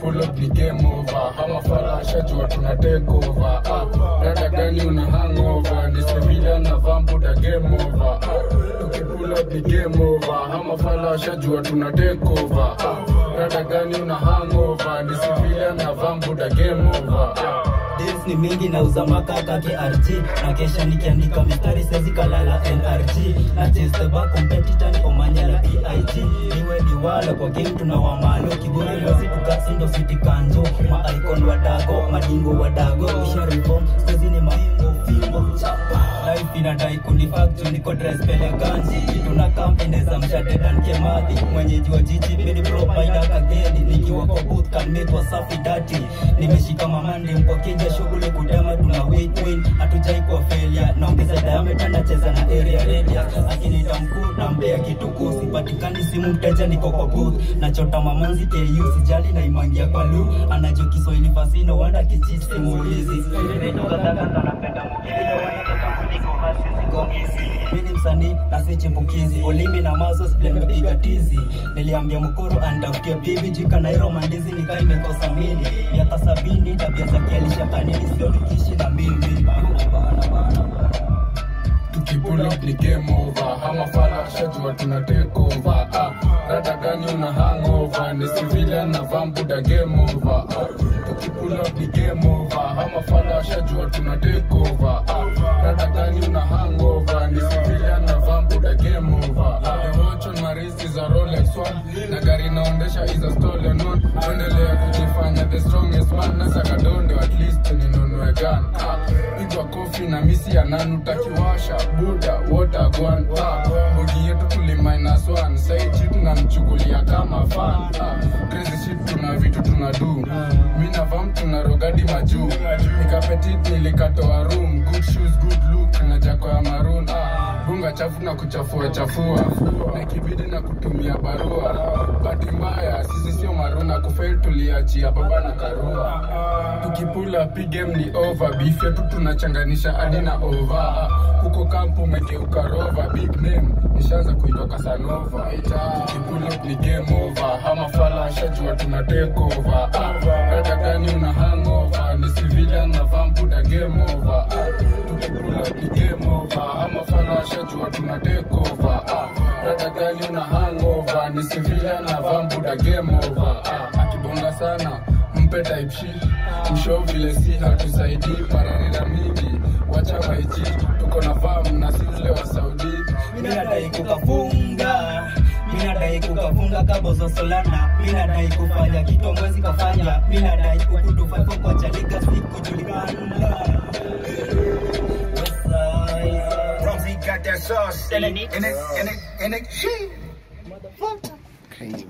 Pull up the game over. Hama fala shajua tuna take over. Rada gani una hangover. Ni Sevilla na vampu da game over. Pull up the game over. Hama fala shajua tuna take over. Rada gani una hangover. Ni Sevilla na vampu da game over. Deals ni mingi na uzamaka kake RG. Na kesha nikiandika mistari sezi kalala NRG. Na chase ba competitor ni omanyala PIG. Niwe ni wala kwa game tunawamalo. Kiburi lozi tukasindo city kanjo. Ma icon wadago, madingo wadago. Usha reform, stezi ni mahingo, fimbo, chapa. Life inadai kundi factu, niko dress pele ganji. Tuna kampineza mshate dan kemadhi. Mwenyeji wa jiji, pedi propa ina kagedi. Nikiwa kwa booth, kanmetwa safi dati. Nimeshika mamandi mpokeja shughuli kudama tuna win. Hatujai kwa failure, naongeza diameter nacheza na area radius. Akinita mkuu, nampea kituku. Sipatikani simu mteja niko kwa booth. Nachota mamanzi KU, sijali na imangia kwa lu. Anajua Kiswahili fasi, no wanda kichisi muulizi. Nimeto kadaka ndo napenda mukili. Mini msanii na si chimpukizi. Olimi na mazo sipleme piga tizi. Niliambia mkoro andafutia bibi jika na hiro mandizi nika imekosa mili. Miaka 70 tabia za kialisha kanili sio rikishi na mimi. Pull up the game over. Hama fala shajua tuna take over. Rada gani una hangover. Ni Sevilla na vampu da game over. Pull up the game over. Hama fala shajua tuna take over. Rada gani una hangover. Ni Sevilla na vampu da game over. The watch on my wrist is a Rolex one. Na gari naondesha is a stolen one. Endelea kujifanya the strongest man. Na sakadondo at least ninunue gun. Pigwa kofi na misi ya nanu takiwasha. Buda, water gwan. Budi yetu tuli -1. Saichi tunamchukulia kama fan. Crazy shit tuna vitu tunadu. Mina vam tunarogadi majuu. Nikapetit nilikatoa room. Good shoes, good look. Na jako ya maroon. Bunga chafu na kuchafua chafua. Na kibidi na kutumia barua. Bahati mbaya sisi sio maruna. Kufail tuliachia baba na karua. Tukipula pigem ni over. Beef yetu tunachanganisha hadi na over. Huko kampu megeuka rover. Big name nishaanza kuitwa Casanova. Tukipula ni game over. Hama fala shajua tuna take over. Rada gani una hangover. Ni Sevilla na vampu da game over. Tukipula ni game over. Hama fala shajua tuna take over. Rada gani una hangover. Ni Sevilla na vampu da game over. Akibonga sana mpe type shit. Mshow vile si hatusaidii. Pararira mingi wacha maiji. Tuko na famu na sile wa Saudi. Minadai kukafunga. Minadai kukafunga kabozo solana. Minadai kufanya kitu mwezi kafanya. Minadai kukutufaifu kwa chalika siku julikana. Got that sauce in it, she motherfucker crazy.